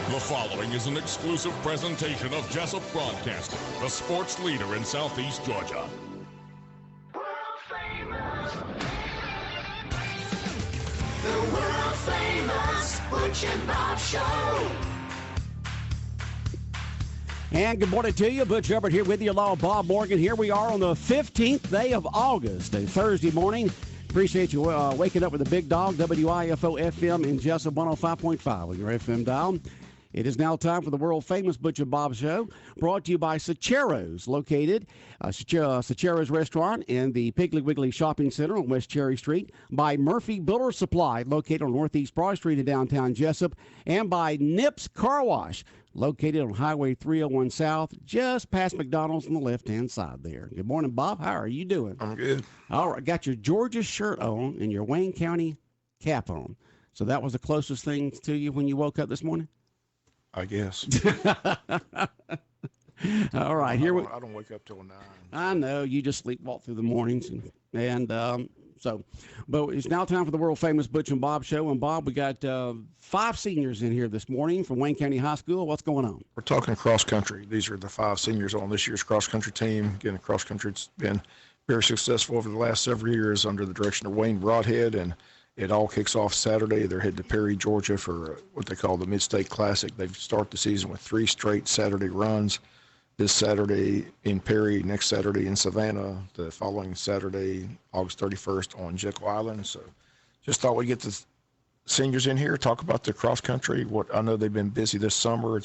The following is an exclusive presentation of Jesup Broadcasting, the sports leader in Southeast Georgia. World famous. The world famous Butch and Bob Show. And good morning to you. Butch Hubbard here with you, along with Bob Morgan. Here we are on the 15th day of August, a Thursday morning. Appreciate you waking up with the big dog, WIFO FM in Jesup 105.5 on your FM dial. It is now time for the world-famous Butch and Bob Show, brought to you by Sachero's, located Sachero's Restaurant in the Piggly Wiggly Shopping Center on West Cherry Street, by Murphy Builder Supply, located on Northeast Broad Street in downtown Jesup, and by Nips Car Wash, located on Highway 301 South, just past McDonald's on the left-hand side there. Good morning, Bob. How are you doing? I'm good. All right, got your Georgia shirt on and your Wayne County cap on. So that was the closest thing to you when you woke up this morning? I guess. All right, I don't wake up till 9. So. I know you just sleepwalk through the mornings, but it's now time for the world famous Butch and Bob Show. And Bob, we got 5 seniors in here this morning from Wayne County High School. What's going on? We're talking cross country. These are the 5 seniors on this year's cross country team. Again, cross country's been very successful over the last several years under the direction of Wayne Broadhead, and it all kicks off Saturday. They're headed to Perry, Georgia for what they call the Mid-State Classic. They've started the season with 3 straight Saturday runs. This Saturday in Perry, next Saturday in Savannah, the following Saturday, August 31st on Jekyll Island. So just thought we'd get the seniors in here, talk about the cross country. What I know they've been busy this summer.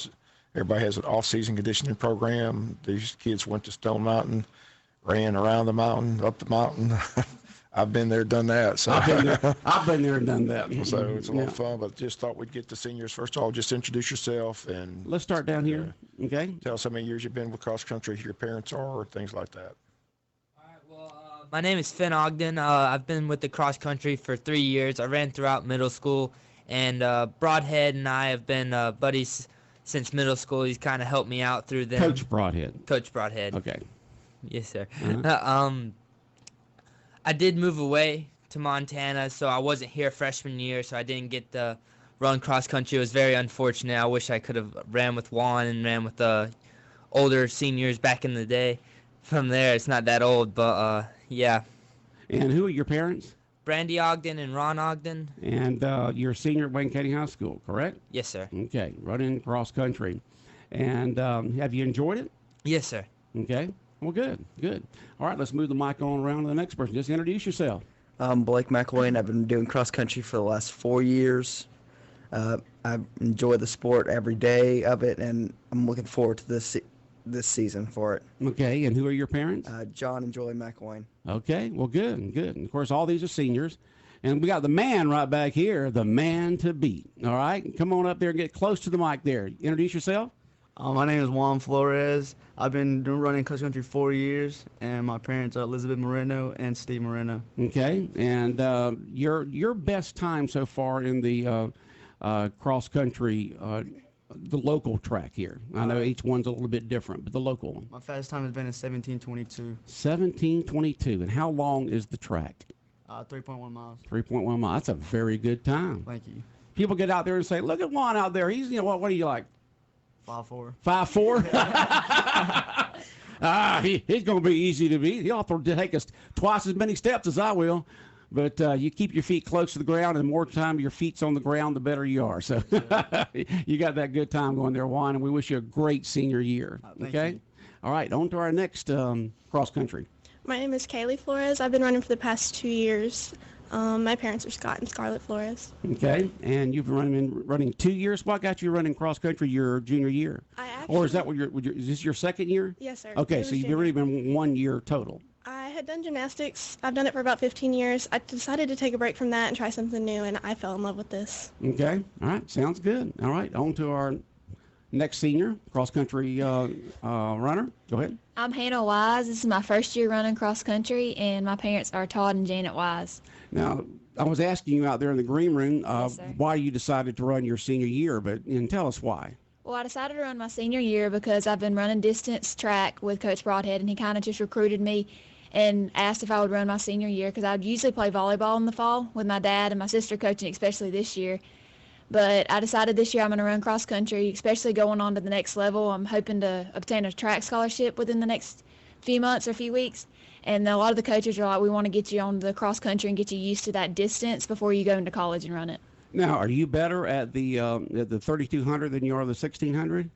Everybody has an off-season conditioning program. These kids went to Stone Mountain, ran around the mountain, up the mountain. I've been there, done that. So I've been there and done that. So it's a lot of fun, but just thought we'd get the seniors. First of all, just introduce yourself. And let's start down here, okay? Tell us how many years you've been with cross country, who your parents are, or things like that. All right, well, my name is Finn Ogden. I've been with the cross country for 3 years. I ran throughout middle school, and Broadhead and I have been buddies since middle school. He's kind of helped me out through them. Coach Broadhead. Coach Broadhead. Okay. Yes, sir. Uh-huh. I did move away to Montana, so I wasn't here freshman year, so I didn't get to run cross country. It was very unfortunate. I wish I could have ran with Juan and ran with the older seniors back in the day. From there, it's not that old, but yeah. And who are your parents? Brandy Ogden and Ron Ogden. And you're a senior at Wayne County High School, correct? Yes, sir. Okay, running cross country. And have you enjoyed it? Yes, sir. Okay. Well, good. All right, let's move the mic on around to the next person. Just introduce yourself. I'm Blake McElwain. I've been doing cross country for the last 4 years. I enjoy the sport every day of it, and I'm looking forward to this season for it. Okay, and who are your parents? John and Joy McElwain. Okay, well, good. And, of course, all these are seniors. And we got the man right back here, the man to beat. All right, come on up there and get close to the mic there. Introduce yourself. My name is Juan Flores. I've been running cross country 4 years, and my parents are Elizabeth Moreno and Steve Moreno. Okay, and your best time so far in the cross country, the local track here. I know each one's a little bit different, but the local one. My fastest time has been in 17:22. 17:22, and how long is the track? 3.1 miles. 3.1 miles. That's a very good time. Thank you. People get out there and say, "Look at Juan out there. He's what are you like?" 5'4". 5'4". He's going to be easy to beat. He'll have to take us twice as many steps as I will. But you keep your feet close to the ground, and the more time your feet's on the ground, the better you are. So you got that good time going there, Juan, and we wish you a great senior year. Okay? You. All right, on to our next cross country. My name is Kaylee Flores. I've been running for the past 2 years. My parents are Scott and Scarlett Flores. Okay, and you've been running 2 years. What got you running cross country your junior year? Or is that is this your second year? Yes, sir. Okay, so you've already been 1 year total. I had done gymnastics. I've done it for about 15 years. I decided to take a break from that and try something new, and I fell in love with this. Okay, all right, sounds good. All right, on to our next senior cross country runner. Go ahead. I'm Hannah Wise. This is my first year running cross country, and my parents are Todd and Janet Wise. Now, I was asking you out there in the green room Yes, sir. why you decided to run your senior year, and tell us why. Well, I decided to run my senior year because I've been running distance track with Coach Broadhead, and he kind of just recruited me and asked if I would run my senior year because I would usually play volleyball in the fall with my dad and my sister coaching, especially this year. But I decided this year I'm going to run cross country, especially going on to the next level. I'm hoping to obtain a track scholarship within the next few months or few weeks. And a lot of the coaches are like, we want to get you on the cross country and get you used to that distance before you go into college and run it. Now, are you better at the 3,200 than you are the 1,600?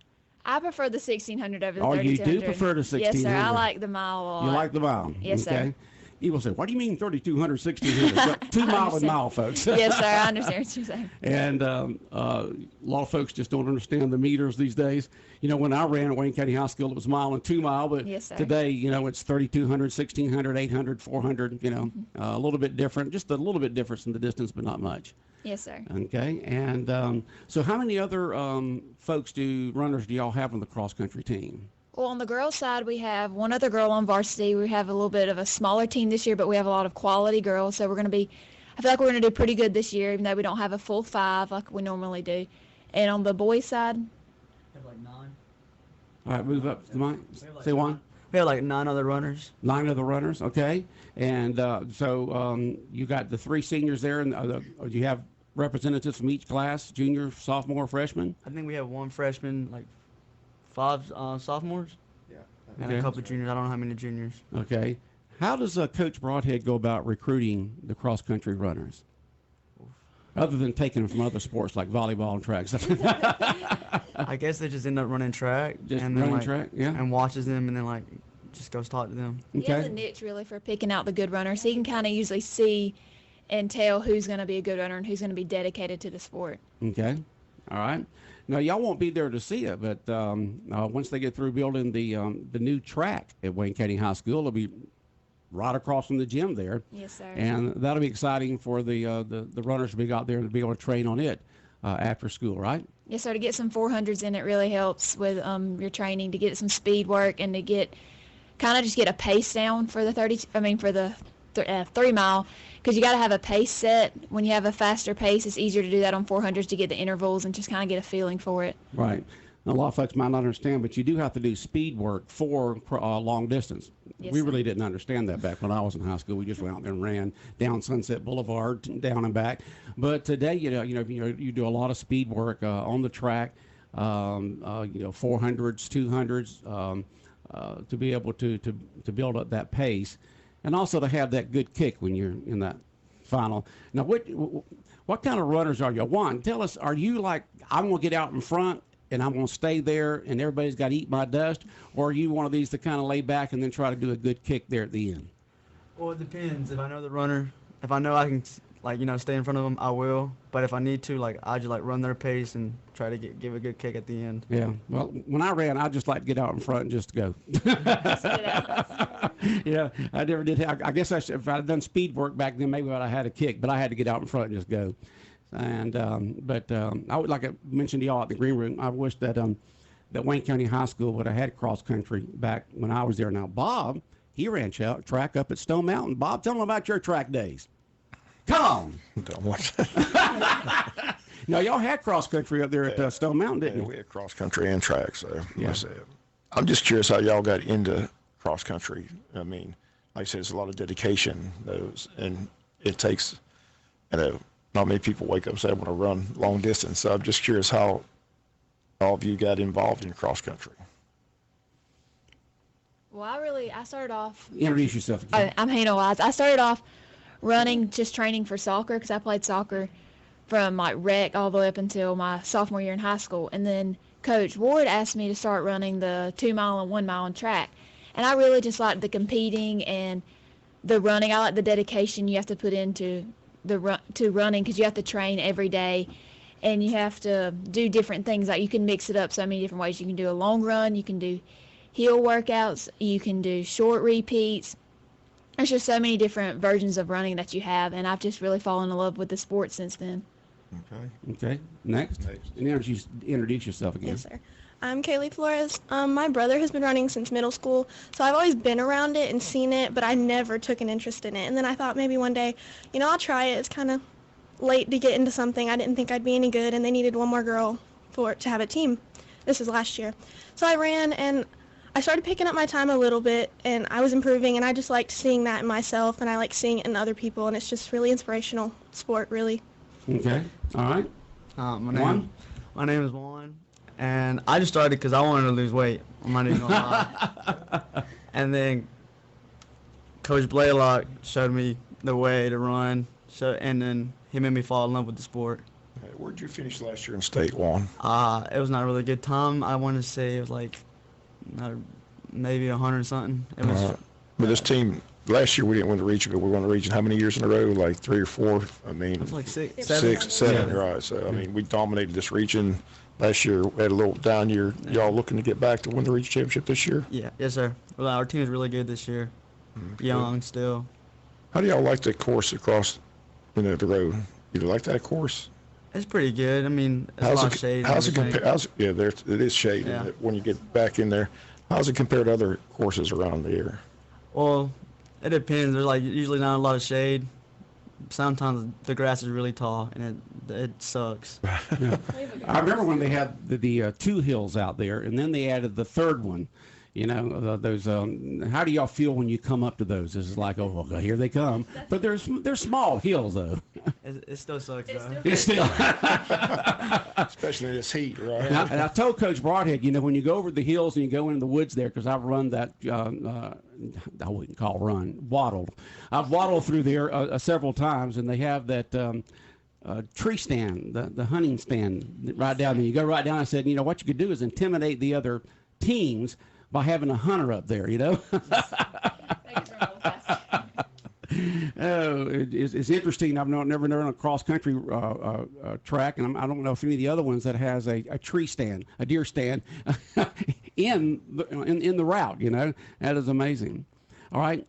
I prefer the 1,600 over the 3,200. Oh, you do prefer the 1,600? Yes, sir. I like the mile a lot. You like the mile? Yes, okay. sir. You will say, what do you mean 3,200, 1,600? 2 mile and mile, folks. Yes, sir. I understand what you're saying. And a lot of folks just don't understand the meters these days. You know, when I ran at Wayne County High School, it was mile and 2 mile, but yes, sir. Today, you know, it's 3,200, 1,600, 800, 400, you know, a little bit different, just a little bit difference in the distance, but not much. Yes, sir. Okay. And so how many other runners do y'all have on the cross-country team? Well, on the girls' side, we have one other girl on varsity. We have a little bit of a smaller team this year, but we have a lot of quality girls. So I feel like we're going to do pretty good this year, even though we don't have a full 5 like we normally do. And on the boys' side, We have like 9. All right, move up to the mic. Say one. We have like 9 other runners. 9 other runners, okay. And so you got the 3 seniors there, and do you have representatives from each class, junior, sophomore, freshman? I think we have 1 freshman, like 5 sophomores. Yeah. And Okay. a couple of juniors. I don't know how many juniors. Okay. How does Coach Broadhead go about recruiting the cross-country runners? Other than taking them from other sports like volleyball and track. I guess they just end up running track. Just and then, running like, track, yeah. And watches them and then like just goes talk to them. he has a niche really for picking out the good runners. He can kind of usually see and tell who's going to be a good runner and who's going to be dedicated to the sport. Okay. All right. Now, y'all won't be there to see it, but once they get through building the new track at Wayne County High School, it'll be right across from the gym there. Yes, sir. And that'll be exciting for the runners to be out there and to be able to train on it after school, right? Yes, sir. To get some 400s in it really helps with your training, to get some speed work and to get a pace down for the 3 mile, because you got to have a pace set. When you have a faster pace, it's easier to do that on 400s to get the intervals and just kind of get a feeling for it. Right. Now, a lot of folks might not understand, but you do have to do speed work for long distance. Yes, we sir. really didn't understand that back when I was in high school. We just went out there and ran down Sunset Boulevard, down and back. But today, you do a lot of speed work on the track, 400s, 200s, to be able to build up that pace, and also to have that good kick when you're in that final. Now, what kind of runners are you? One, tell us, are you like, I'm going to get out in front and I'm going to stay there and everybody's got to eat my dust, or are you one of these to kind of lay back and then try to do a good kick there at the end? Well, it depends. If I know the runner, if I know I can, stay in front of them, I will. But if I need to, I just run their pace and try to give a good kick at the end. Yeah. Well, when I ran, I just like to get out in front and just go. Yeah, I never did. I guess if I'd done speed work back then, maybe I had a kick, but I had to get out in front and just go. And I would, like I mentioned to y'all at the green room, I wish that Wayne County High School would have had cross country back when I was there. Now, Bob, he ran track up at Stone Mountain. Bob, tell them about your track days. Come on. Don't watch that. Now, y'all had cross country up there at Stone Mountain, didn't you? We had cross country and track. So Yeah. I'm just curious how y'all got into cross country. I mean, like I said, it's a lot of dedication, and it takes, not many people wake up and say, I want to run long distance. So I'm just curious how all of you got involved in cross country. Well, I started off. Introduce yourself again. I'm Hannah Wise. I started off running, just training for soccer, because I played soccer from rec all the way up until my sophomore year in high school. And then Coach Ward asked me to start running the 2 mile and 1 mile on track. And I really just like the competing and the running. I like the dedication you have to put into running, because you have to train every day and you have to do different things. Like, you can mix it up so many different ways. You can do a long run, you can do hill workouts, you can do short repeats. There's just so many different versions of running that you have, and I've just really fallen in love with the sport since then. Okay. Next. And introduce yourself again. Yes, sir. I'm Kaylee Flores. My brother has been running since middle school, so I've always been around it and seen it, but I never took an interest in it. And then I thought maybe one day, I'll try it. It's kind of late to get into something. I didn't think I'd be any good, and they needed one more girl to have a team. This was last year. So I ran, and I started picking up my time a little bit, and I was improving, and I just liked seeing that in myself, and I like seeing it in other people, and it's just really inspirational sport, really. Okay. All right. Juan? My name is Juan, and I just started because I wanted to lose weight. I'm not even gonna lie. And then Coach Blaylock showed me the way to run, and then he made me fall in love with the sport. Where'd you finish last year in state, Juan? It was not a really good time. I want to say it was like maybe 100 something. It was. But this team, last year we didn't win the region, but we won the region how many years in a row? Like 3 or 4? I mean, It was like 6, 7, right. So, I mean, we dominated this region. Last year we had a little down year. Y'all looking to get back to win the region championship this year? Yeah, yes, sir. Well, our team is really good this year. Young still. How do y'all like the course across, the road? You like that course? It's pretty good. I mean, it's a lot of shade. How's it compare? Yeah, it is shade. Yeah. When you get back in there, how's it compared to other courses around the area? Well, it depends. There's like usually not a lot of shade. Sometimes the grass is really tall, and it sucks. I remember when they had the 2 hills out there, and then they added the 3rd one. Those. How do y'all feel when you come up to those? Is it like, oh, well, here they come? But they're small hills, though. It still sucks, though. It's still. Especially in this heat, right? And I told Coach Broadhead, when you go over the hills and you go into the woods there, because I've run that, I wouldn't call waddled. I've waddled through there several times, and they have that tree stand, the hunting stand right down there. You go right down. I said, what you could do is intimidate the other teams by having a hunter up there, Oh, it's interesting. I've never done a cross-country track, and I don't know if any of the other ones that has a tree stand, a deer stand, in the route. That is amazing. All right,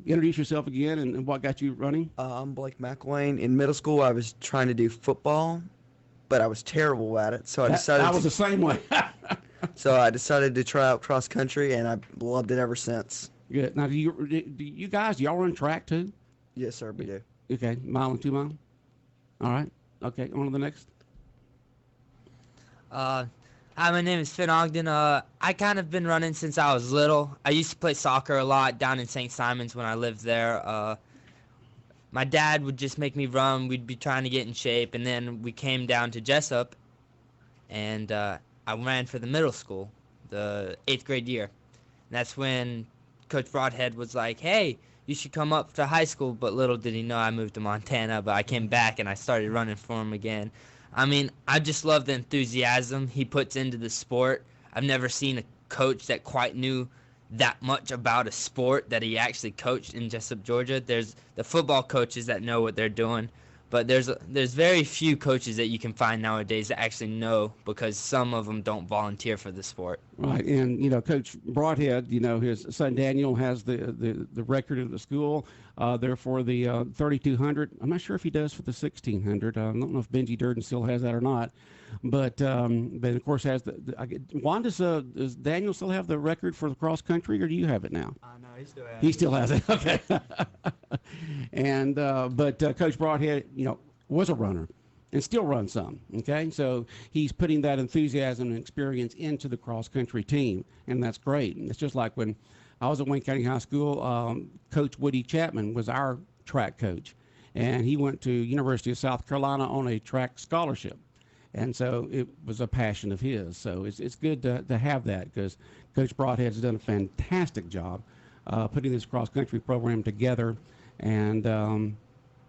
introduce yourself again and what got you running. I'm Blake McElwain. In middle school, I was trying to do football, but I was terrible at it, so I decided. I was the same way. So I decided to try out cross country, and I loved it ever since. Good. Now, do you guys, y'all run track too? Yes, sir, we do. Okay, mile and 2 mile. All right. Okay, on to the next. Hi, my name is Finn Ogden. I kind of been running since I was little. I used to play soccer a lot down in St. Simons when I lived there. My dad would just make me run. We'd be trying to get in shape, and then we came down to Jesup, and I ran for the middle school, the 8th grade year. And that's when Coach Broadhead was like, hey, you should come up to high school. But little did he know I moved to Montana, but I came back and I started running for him again. I mean, I just love the enthusiasm he puts into the sport. I've never seen a coach that quite knew that much about a sport that he actually coached in Jesup, Georgia. There's the football coaches that know what they're doing, but there's very few coaches that you can find nowadays that actually know, because some of them don't volunteer for the sport. Right, and Coach Broadhead, his son Daniel has the record of the school. Therefore, the 3,200. I'm not sure if he does for the 1,600. I don't know if Benji Durden still has that or not. But of course has Juan, does Daniel still have the record for the cross country, or do you have it now? No, he still has it. He still has it. Okay. And but Coach Broadhead, was a runner and still runs some. Okay, so he's putting that enthusiasm and experience into the cross country team, and that's great. And it's just like when I was at Wayne County High School. Coach Woody Chapman was our track coach, and he went to University of South Carolina on a track scholarship. And so it was a passion of his. So it's good to have that, because Coach Broadhead has done a fantastic job putting this cross-country program together. And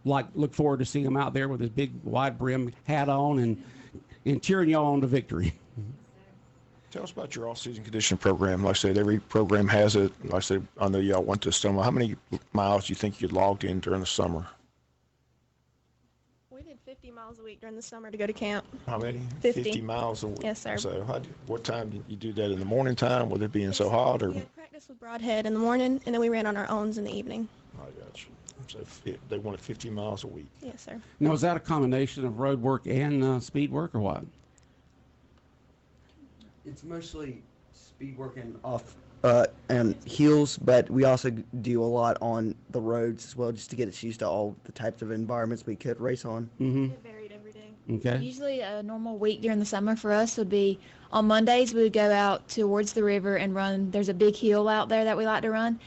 look forward to seeing him out there with his big wide brim hat on and cheering y'all on to victory. Tell us about your off-season conditioning program. Like I said, every program has it. Like I said, I know y'all went to summer. How many miles do you think you logged in during the summer? 50 miles a week during the summer to go to camp. How many? 50 miles a week. Yes, sir. So what time did you do that, in the morning time, with it being so hot? Or? We had practice with Broadhead in the morning, and then we ran on our own in the evening. I got you. So they wanted 50 miles a week. Yes, sir. Now, is that a combination of road work and speed work, or what? It's mostly speed work and off and heels, but we also do a lot on the roads as well, just to get us used to all the types of environments we could race on. Mm-hmm. It varied every day. Okay. Usually a normal week during the summer for us would be on Mondays we would go out towards the river and run. There's a big hill out there that we like to run.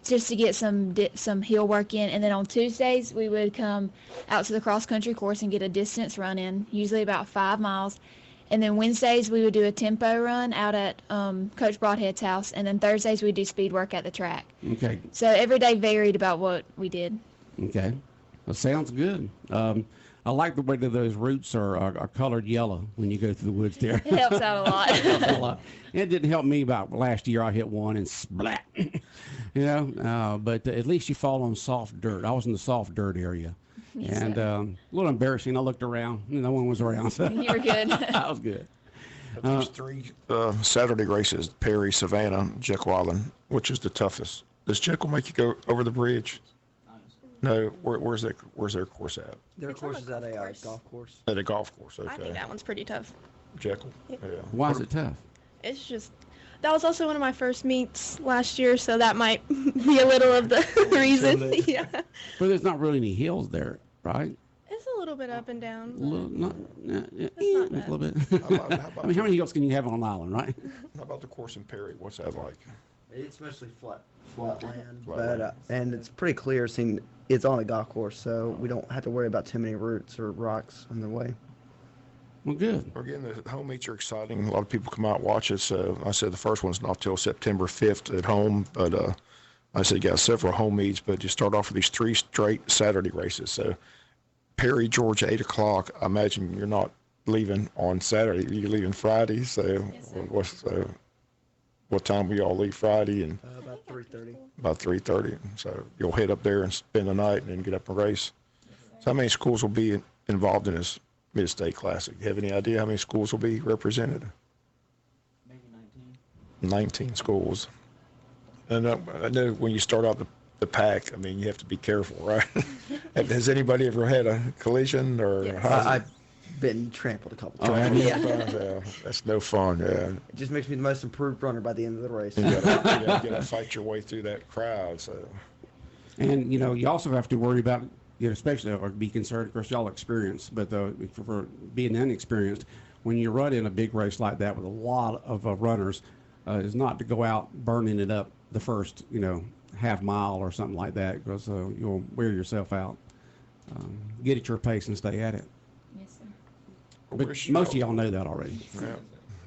just to get some hill work in. And then on Tuesdays, we would come out to the cross-country course and get a distance run in, usually about 5 miles. And then Wednesdays, we would do a tempo run out at Coach Broadhead's house. And then Thursdays, we'd do speed work at the track. Okay. So every day varied about what we did. Okay. That sounds good. I like the way that those roots are colored yellow when you go through the woods there. It helps out a lot. It helps a lot. It didn't help me about last year. I hit one and splat. But at least you fall on soft dirt. I was in the soft dirt area. Yes, And a little embarrassing. I looked around. No one was around. So. You were good. I was good. There's 3 Saturday races: Perry, Savannah, Jekyll Island. Which is the toughest? Does Jekyll make you go over the bridge? No. Where's their course at? Their It's on course is a at a golf course. golf course. At a golf course. Okay. I think that one's pretty tough. Jekyll. Yeah. Why is it tough? It's just that was also one of my first meets last year, so that might be a little of the reason. Yeah, But there's not really any hills there, right? it's a little bit up and down. A little, not not a bad. little bit. How about I mean, how many hills can you have on an island, right? How about the course in Perry? What's that like? It's mostly flatland, Flat but and it's pretty clear. Seeing it's on a golf course, so we don't have to worry about too many roots or rocks on the way. Well, good. Again, the home meets are exciting. A lot of people come out and watch it. So I said the first one's not till September 5th at home, but I said you got several home meets, but you start off with these 3 straight Saturday races. So Perry, Georgia, 8 o'clock. I imagine you're not leaving on Saturday. You're leaving Friday. So what time will you all leave Friday? And About 3:30. about 3:30. So you'll head up there and spend the night and then get up and race. So how many schools will be involved in this Mid-State Classic? You have any idea how many schools will be represented? Maybe 19. 19 schools. And I know when you start out the pack, I mean, you have to be careful, right? Has anybody ever had a collision or? Yes. I've been trampled a couple Oh, times. have you? Yeah, that's no fun. Yeah, It just makes me the most improved runner by the end of the race. you gotta fight your way through that crowd. So And, you also have to worry about, especially, or be concerned, of course, y'all experienced, but for being inexperienced, when you run in a big race like that with a lot of runners, is not to go out burning it up the first, half mile or something like that, because you'll wear yourself out. Get at your pace and stay at it. Yes, sir. But most of y'all know that already. Yeah,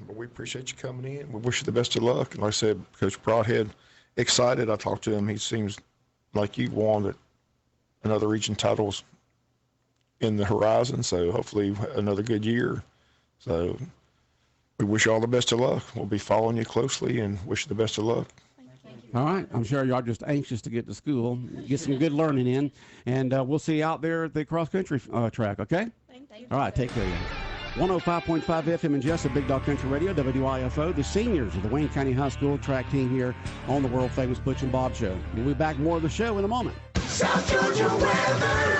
but we appreciate you coming in. We wish you the best of luck. And like I said, Coach Broadhead, excited. I talked to him. He seems like you wanted another region titles in the horizon. So hopefully another good year. So we wish you all the best of luck. We'll be following you closely and wish you the best of luck. All right. I'm sure y'all just anxious to get to school, get some good learning in, and we'll see you out there at the cross-country track, okay? Thank you. All right, take care, y'all. 105.5 FM in Jesup, Big Dog Country Radio, WIFO, the seniors of the Wayne County High School track team here on the world-famous Butch and Bob Show. We'll be back more of the show in a moment. South Georgia weather.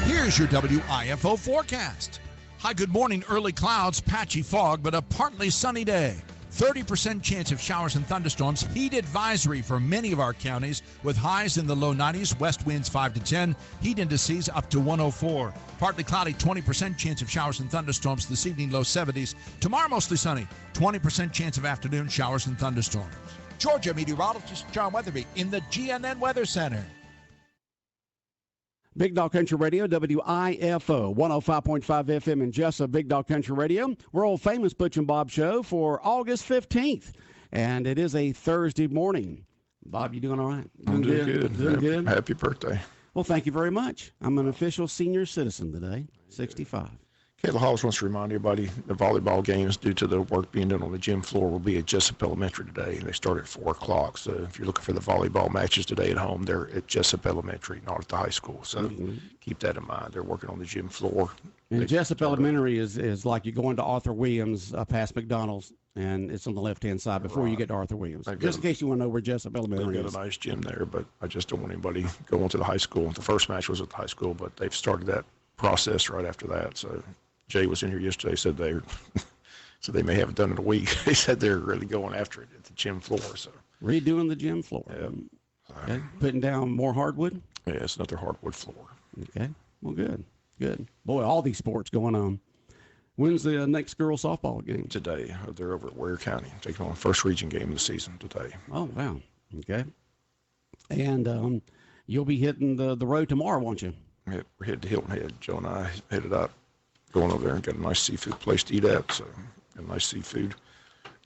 Here's your WIFO forecast. Hi, good morning. Early clouds, patchy fog, but a partly sunny day. 30% chance of showers and thunderstorms. Heat advisory for many of our counties with highs in the low 90s, west winds 5 to 10, heat indices up to 104. Partly cloudy, 20% chance of showers and thunderstorms this evening, low 70s. Tomorrow, mostly sunny, 20% chance of afternoon showers and thunderstorms. Georgia meteorologist John Weatherby in the GNN Weather Center. Big Dog Country Radio, WIFO, 105.5 FM in Jesup, Big Dog Country Radio. World famous Butch and Bob Show for August 15th. And it is a Thursday morning. Bob, you doing all right? I'm doing good. Doing good? Happy birthday. Well, thank you very much. I'm an official senior citizen today, 65. Kayla Halls wants to remind everybody the volleyball games, due to the work being done on the gym floor, will be at Jesup Elementary today. They start at 4 o'clock. So if you're looking for the volleyball matches today at home, they're at Jesup Elementary, not at the high school. So keep that in mind. They're working on the gym floor. And Jesup Elementary is like you go into Arthur Williams past McDonald's, and it's on the left-hand side before you get to Arthur Williams. Just in case you want to know where Jesup Elementary They've is. got a nice gym there, but I just don't want anybody going to the high school. The first match was at the high school, but they've started that process right after that. So Jay was in here yesterday, said so they may have it done in a week. They said they're really going after it at the gym floor. So redoing the gym floor. Yeah. Okay. Putting down more hardwood. Yeah, it's another hardwood floor. Okay. Well, good. Boy, all these sports going on. When's the next girls softball game? Today, they're over at Ware County, taking on the first region game of the season today. Oh, wow. Okay. And you'll be hitting the road tomorrow, won't you? Yeah, we're headed to Hilton Head. Joe and I headed out, going over there and got a nice seafood place to eat at. So a nice seafood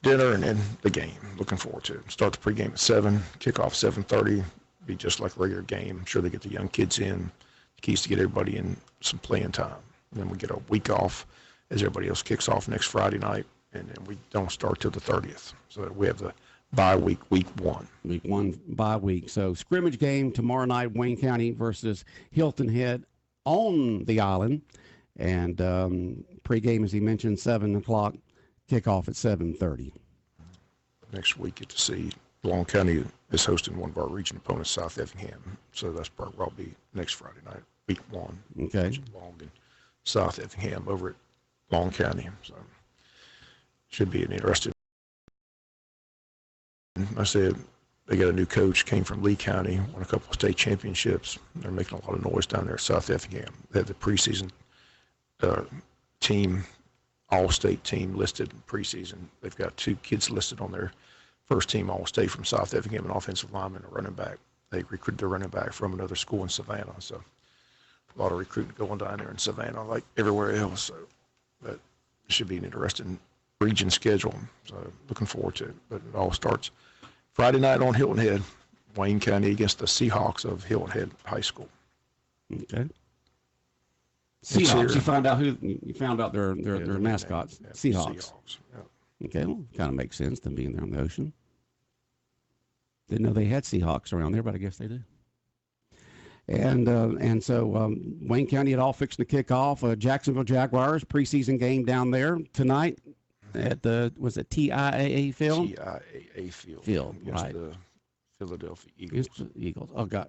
dinner and then the game. Looking forward to it. Start the pregame at 7, kickoff 7:30. Be just like a regular game. I'm sure they get the young kids in. The key is to get everybody in some playing time. And then we get a week off as everybody else kicks off next Friday night, and then we don't start till the 30th. So we have the bye week, week 1. Week 1 bye week. So scrimmage game tomorrow night, Wayne County versus Hilton Head on the island. And pregame, as he mentioned, 7 o'clock. Kickoff at 7:30. Next week, get to see Long County is hosting one of our region opponents, South Effingham. So that's where I'll be next Friday night, week 1. Okay. Long and South Effingham over at Long County. So should be an interesting. I said they got a new coach, came from Lee County, won a couple of state championships. They're making a lot of noise down there at South Effingham. They had the preseason team, all-state team listed in preseason. They've got 2 kids listed on their first team all-state from South Effingham, an offensive lineman, a running back. They recruited their running back from another school in Savannah. So a lot of recruiting going down there in Savannah, like everywhere else. So, but it should be an interesting region schedule. So looking forward to it. But it all starts Friday night on Hilton Head, Wayne County against the Seahawks of Hilton Head High School. Okay. Seahawks. You found out their mascots. Yeah, Seahawks. Yeah. Okay, well, kind of makes sense them being there on the ocean. Didn't know they had Seahawks around there, but I guess they do. And so Wayne County had all fixing to kick off. Jacksonville Jaguars preseason game down there tonight at the TIAA field. TIAA field. Against right. The Philadelphia Eagles. Against the Eagles. Oh God,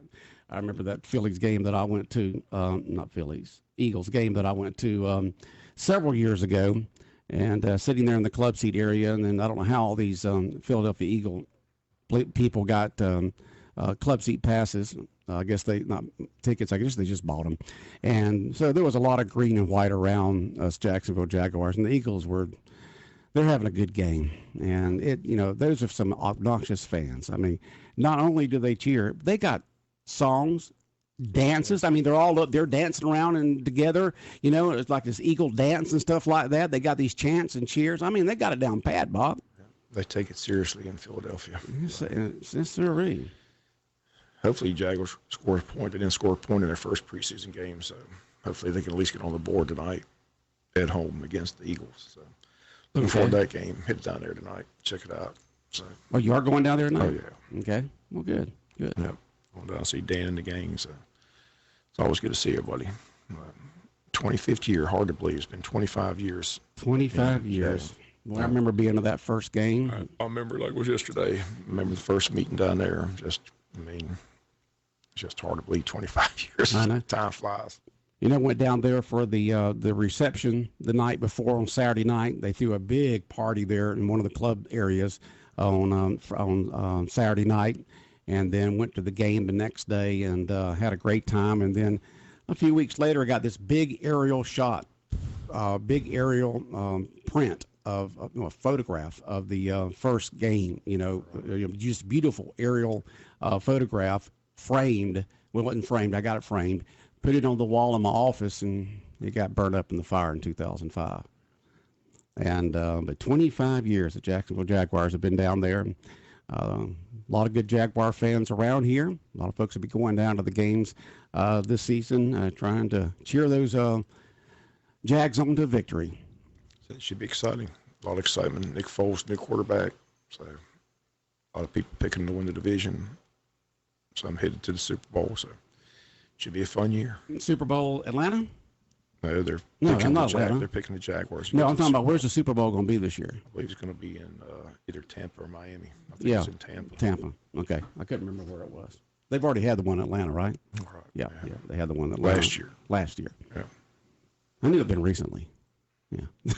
I remember that Phillies game that I went to. Not Phillies, Eagles game that I went to several years ago, and sitting there in the club seat area, and then I don't know how all these Philadelphia Eagle people got club seat passes. I guess not tickets. I guess they just bought them, and so there was a lot of green and white around us Jacksonville Jaguars, and the Eagles they're having a good game, and those are some obnoxious fans. I mean, not only do they cheer, they got songs, dances. I mean, they're all up there dancing around and together. It's like this Eagle dance and stuff like that. They got these chants and cheers. I mean, they got it down pat, Bob. They take it seriously in Philadelphia. Yes, sir. Hopefully, Jaguars score a point. They didn't score a point in their first preseason game, so hopefully they can at least get on the board tonight at home against the Eagles. So looking forward to that game. Head down there tonight. Check it out. So. Oh, you are going down there tonight? Oh, yeah. Okay. Well, good. Yep. Going down to see Dan and the gang. So it's always good to see everybody. 25th year. Hard to believe. It's been 25 years. 25 years. Well, I remember being to that first game. I remember like it was yesterday. I remember the first meeting down there. It's just hard to believe 25 years. I know. Time flies. Went down there for the reception the night before on Saturday night. They threw a big party there in one of the club areas on Saturday night, and then went to the game the next day and had a great time. And then a few weeks later, I got this big aerial shot, print of a photograph of the first game. Just beautiful aerial photograph, framed. Well, it wasn't framed. I got it framed. Put it on the wall in my office, and it got burned up in the fire in 2005. And but 25 years the Jacksonville Jaguars have been down there. A lot of good Jaguar fans around here. A lot of folks will be going down to the games this season, trying to cheer those Jags on to victory. So it should be exciting. A lot of excitement. Nick Foles, new quarterback. So a lot of people picking to win the division. So I'm headed to the Super Bowl. So should be a fun year. Super Bowl Atlanta? No, they're picking the Jaguars. No, I'm talking about where's the Super Bowl going to be this year? I believe it's going to be in either Tampa or Miami. I think it's in Tampa. Tampa. Okay. I couldn't remember where it was. They've already had the one in Atlanta, right? Right. Yeah. They had the one in Atlanta. Last year. Yeah. I knew it'd been recently. Yeah.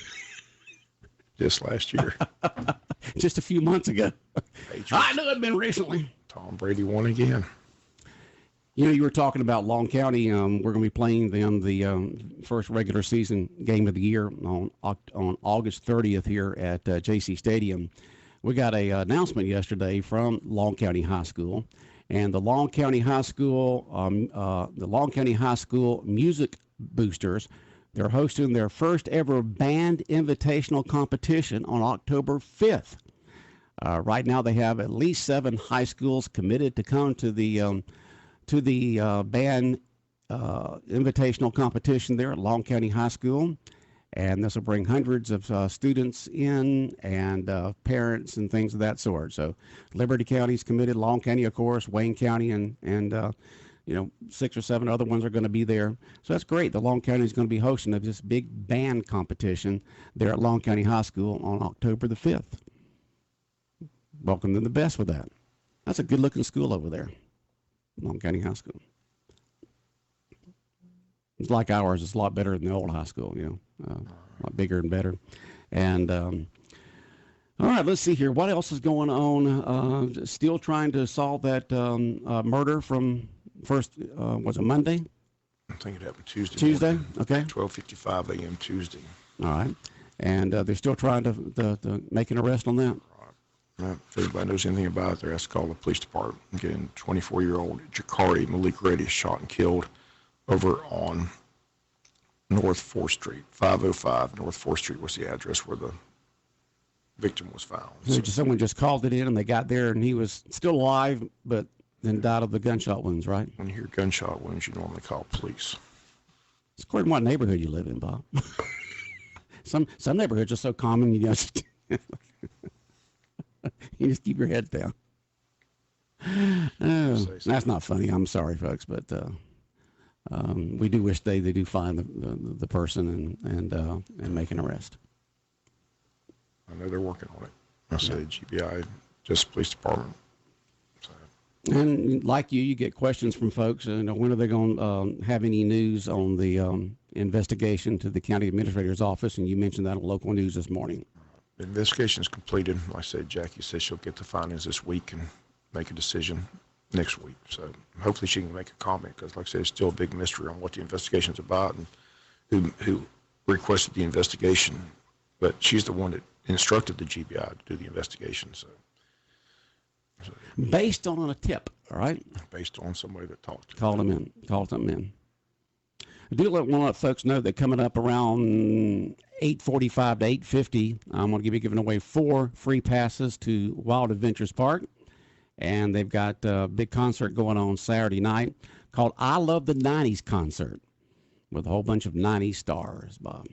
Just last year. Just a few months ago. I knew it'd been recently. Tom Brady won again. You were talking about Long County. We're going to be playing them the first regular season game of the year on August 30th here at JC Stadium. We got an announcement yesterday from Long County High School, And the Long County High School, Music Boosters, they're hosting their first ever band invitational competition on October 5th. Right now, they have at least 7 high schools committed to come to the band invitational competition there at Long County High School. And this will bring hundreds of students in and parents and things of that sort. So Liberty County's committed, Long County, of course, Wayne County, and 6 or 7 other ones are going to be there. So that's great. The Long County is going to be hosting this big band competition there at Long County High School on October the 5th. Welcome to the best with that. That's a good-looking school over there, Long County High School. It's like ours. It's a lot better than the old high school, a lot bigger and better. And all right, let's see here. What else is going on? Still trying to solve that murder from was it Monday? I think it happened Tuesday. Tuesday, morning, okay. 12:55 a.m. Tuesday. All right. And they're still trying to make an arrest on that? If anybody knows anything about it, they're asked to call the police department. Again, 24-year-old Jakari Malik Reddy is shot and killed over on North 4th Street. 505 North 4th Street was the address where the victim was found. So someone just called it in, and they got there, and he was still alive, but then died of the gunshot wounds, right? When you hear gunshot wounds, you normally call police. It's according to what neighborhood you live in, Bob. Some neighborhoods are so common, you just you just keep your head down. That's not funny. I'm sorry, folks, but we do wish they do find the person and make an arrest. I know they're working on it. I say GBI, just police department. So. And like you get questions from folks. When are they going to have any news on the investigation to the county administrator's office? And you mentioned that on local news this morning. The investigation is completed. Like I said, Jackie says she'll get the findings this week and make a decision next week. So hopefully she can make a comment because, like I said, it's still a big mystery on what the investigation's about and who requested the investigation. But she's the one that instructed the GBI to do the investigation. So based on a tip, all right? Based on somebody that talked to Called them in. I do want to let folks know that coming up around 8:45 to 8:50, I'm going to be giving away 4 free passes to Wild Adventures Park. And they've got a big concert going on Saturday night called I Love the 90s Concert with a whole bunch of 90s stars, Bob.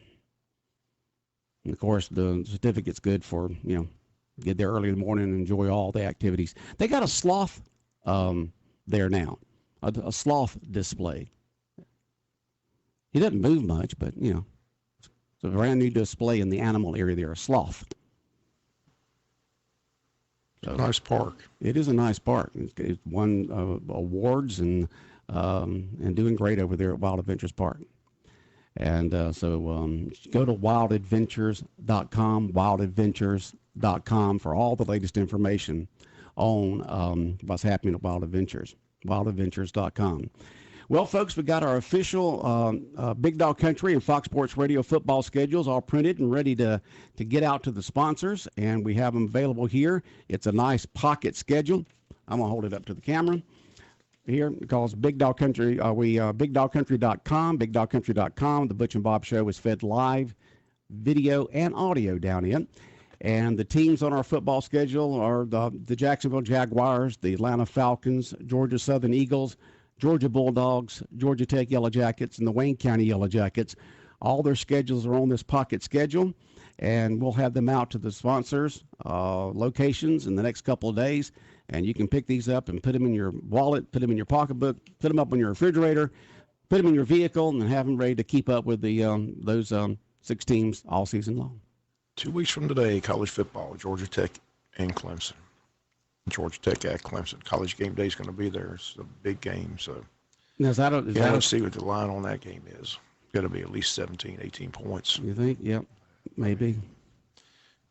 And, of course, the certificate's good for, get there early in the morning and enjoy all the activities. They got a sloth there now, a sloth display. He doesn't move much, but, it's a brand new display in the animal area there, a sloth. So, nice park. It is a nice park. It's won awards and doing great over there at Wild Adventures Park. And so go to wildadventures.com, wildadventures.com for all the latest information on what's happening at Wild Adventures, wildadventures.com. Well, folks, we got our official Big Dog Country and Fox Sports Radio football schedules all printed and ready to get out to the sponsors, and we have them available here. It's a nice pocket schedule. I'm going to hold it up to the camera here because Big Dog Country, BigDogCountry.com, BigDogCountry.com. The Butch and Bob Show is fed live, video, and audio down in. And the teams on our football schedule are the Jacksonville Jaguars, the Atlanta Falcons, Georgia Southern Eagles, Georgia Bulldogs, Georgia Tech Yellow Jackets, and the Wayne County Yellow Jackets. All their schedules are on this pocket schedule, and we'll have them out to the sponsors' locations in the next couple of days. And you can pick these up and put them in your wallet, put them in your pocketbook, put them up on your refrigerator, put them in your vehicle, and have them ready to keep up with those 6 teams all season long. 2 weeks from today, college football, Georgia Tech and Clemson. Georgia Tech at Clemson. College game day is going to be there. It's a big game. So now, let's see what the line on that game is. It's got to be at least 17, 18 points. You think? Yep, maybe.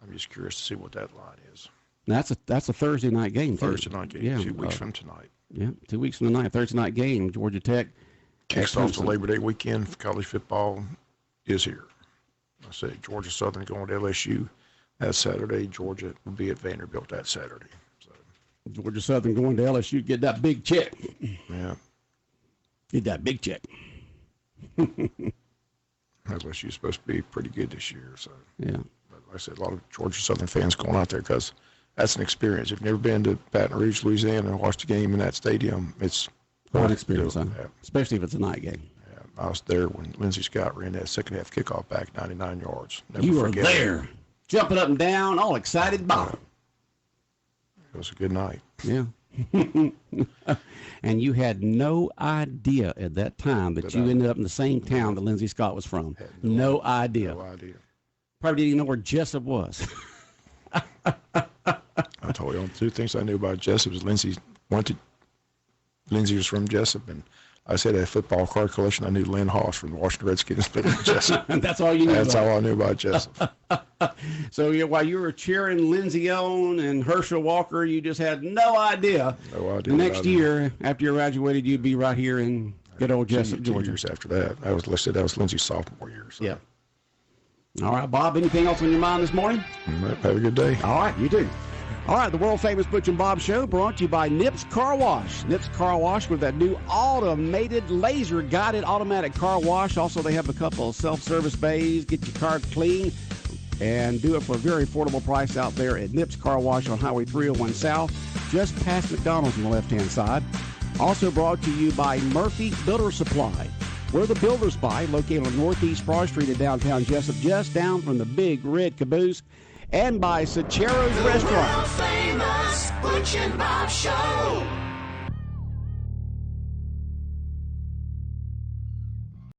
I'm just curious to see what that line is. That's a Thursday night game. Thursday night game, yeah, 2 weeks from tonight. Yeah, 2 weeks from tonight, Thursday night game. Georgia Tech. Kicks off the Labor Day weekend for college football is here. I say Georgia Southern going to LSU that Saturday. Georgia will be at Vanderbilt that Saturday. So Georgia Southern going to LSU, get that big check. Yeah. Get that big check. LSU's supposed to be pretty good this year. So Yeah. But like I said, a lot of Georgia Southern fans going out there because that's an experience. If you've never been to Baton Rouge, Louisiana, and watched a game in that stadium, it's Quite an experience, huh? Yeah. Especially if it's a night game. Yeah. I was there when Lindsey Scott ran that second half kickoff back 99 yards. Never You were forget there, jumping up and down, all excited about it. It was a good night. Yeah. And you had no idea at that time that you ended up in the same town that Lindsey Scott was from. No idea. No idea. Probably didn't even know where Jesup was. I told you, the two things I knew about Jesup was Lindsey was from Jesup, and I said a football card collection. I knew Lynn Haas from the Washington Redskins, but Jesup. And that's all you knew. That's all I knew about Jesup. So while you were cheering Lindsey on and Herschel Walker, you just had no idea. No idea. The next year, after you graduated, you'd be right here in good old Jesup, 2 Georgia. years after that, that was listed. That was Lindsey's sophomore year. So. Yeah. All right, Bob, anything else on your mind this morning? Have a good day. All right, you do. All right, the world-famous Butch and Bob Show brought to you by Nips Car Wash. Nips Car Wash with that new automated laser-guided automatic car wash. Also, they have a couple of self-service bays. Get your car clean and do it for a very affordable price out there at Nips Car Wash on Highway 301 South, just past McDonald's on the left-hand side. Also brought to you by Murphy Builder Supply. We're the Builders Buy, located on Northeast Broad Street in downtown Jesup, just down from the big red caboose. And by Sachero's Restaurant. World famous Butch and Bob Show.